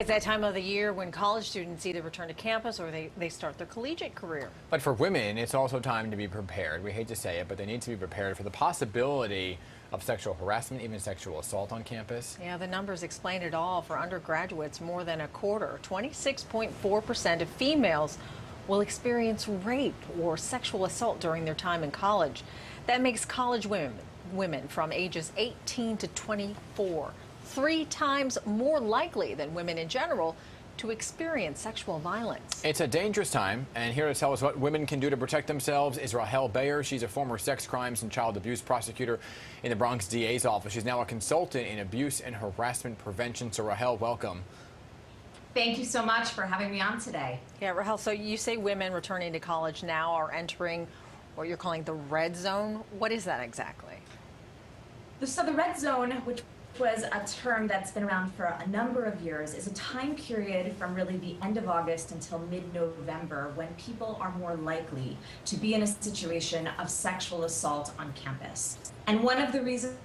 It's that time of the year when college students either return to campus or they start their collegiate career. But for women, it's also time to be prepared. We hate to say it, but they need to be prepared for the possibility of sexual harassment, even sexual assault on campus. Yeah, the numbers explain it all. For undergraduates, more than a quarter, 26.4% of females will experience rape or sexual assault during their time in college. That makes college women from ages 18 to 24 3 times more likely than women in general to experience sexual violence. It's a dangerous time, and here to tell us what women can do to protect themselves is Rahel Bayar. She's a former sex crimes and child abuse prosecutor in the Bronx DA's office. She's now a consultant in abuse and harassment prevention. So Rahel, welcome. Thank you so much for having me on today. Yeah, Rahel, so you say women returning to college now are entering what you're calling the red zone. What is that exactly? So the red zone, which was a term that's been around for a number of years, is a time period from really the end of August until mid-November when people are more likely to be in a situation of sexual assault on campus. And one of the reasons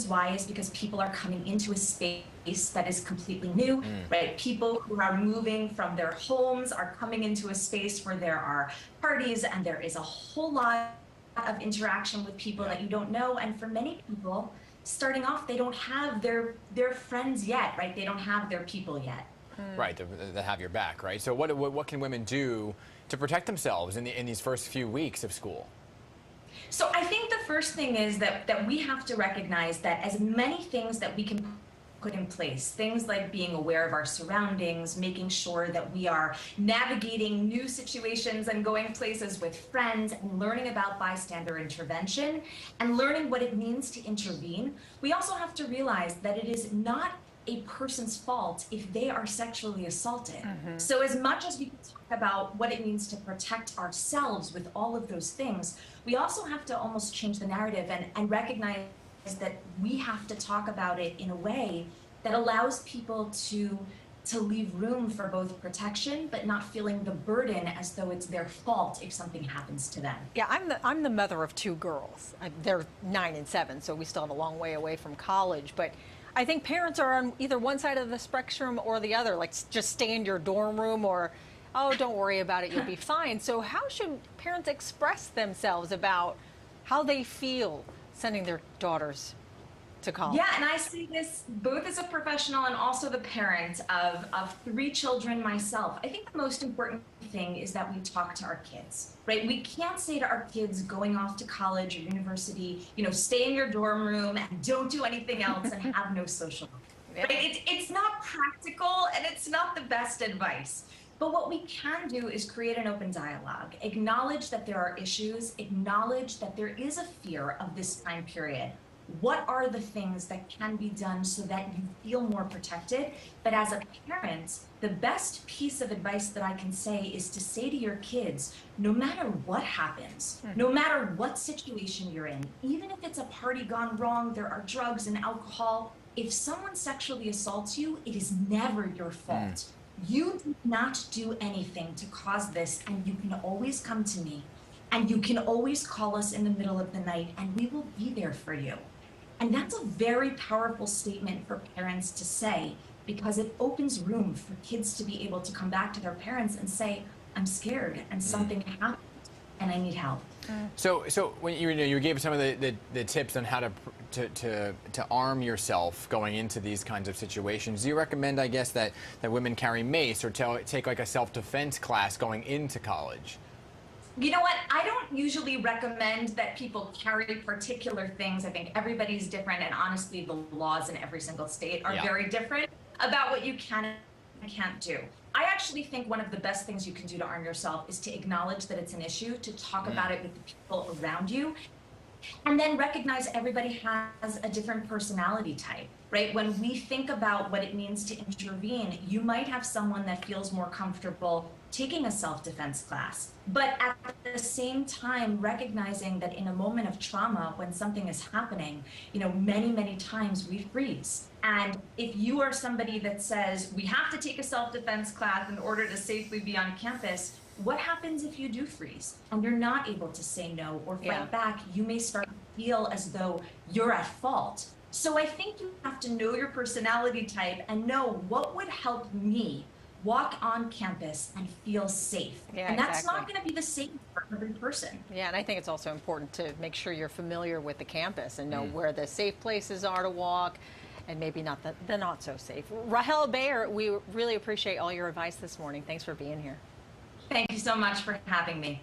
why is because people are coming into a space that is completely new, right? People who are moving from their homes are coming into a space where there are parties and there is a whole lot of interaction with people that you don't know. And for many people, starting off, they don't have their friends yet, right? They don't have their people yet. Right, that have your back, right? So what can women do to protect themselves in these first few weeks of school? So I think the first thing is that we have to recognize that as many things that we can put in place, things like being aware of our surroundings, making sure that we are navigating new situations and going places with friends and learning about bystander intervention and learning what it means to intervene. We also have to realize that it is not a person's fault if they are sexually assaulted. So as much as we can talk about what it means to protect ourselves with all of those things, we also have to almost change the narrative and recognize that we have to talk about it in a way that allows people to leave room for both protection, but not feeling the burden as though it's their fault if something happens to them. Yeah, I'm the mother of 2 girls. They're 9 and 7, so we still have a long way away from college. But I think parents are on either one side of the spectrum or the other, like just stay in your dorm room or, oh, don't worry about it, you'll be fine. So how should parents express themselves about how they feel sending their daughters to college? Yeah, and I see this both as a professional and also the parent of 3 children myself. I think the most important thing is that we talk to our kids, right? We can't say to our kids going off to college or university, stay in your dorm room and don't do anything else and have no social life. Right? It's not practical and it's not the best advice. But what we can do is create an open dialogue, acknowledge that there are issues, acknowledge that there is a fear of this time period. What are the things that can be done so that you feel more protected? But as a parent, the best piece of advice that I can say is to say to your kids, no matter what happens, no matter what situation you're in, even if it's a party gone wrong, there are drugs and alcohol, if someone sexually assaults you, it is never your fault. You did not do anything to cause this, and you can always come to me, and you can always call us in the middle of the night, and we will be there for you. And that's a very powerful statement for parents to say, because it opens room for kids to be able to come back to their parents and say, I'm scared, and something happened, and I need help. So when you gave some of the tips on how to arm yourself going into these kinds of situations, do you recommend, I guess, that women carry mace or take like a self-defense class going into college? You know what? I don't usually recommend that people carry particular things. I think everybody's different, and honestly, the laws in every single state are very different about what you can and can't do. I actually think one of the best things you can do to arm yourself is to acknowledge that it's an issue, to talk about it with the people around you, and then recognize everybody has a different personality type, right? When we think about what it means to intervene, you might have someone that feels more comfortable taking a self-defense class, but at the same time recognizing that in a moment of trauma, when something is happening, many times we freeze. And if you are somebody that says we have to take a self-defense class in order to safely be on campus, what happens if you do freeze and you're not able to say no or fight back? You may start to feel as though you're at fault. So I think you have to know your personality type and know what would help me walk on campus and feel safe. Yeah, And that's exactly. not going to be the same for every person. Yeah, and I think it's also important to make sure you're familiar with the campus and know where the safe places are to walk and maybe not the not so safe. Rahel Bayar, we really appreciate all your advice this morning. Thanks for being here. Thank you so much for having me.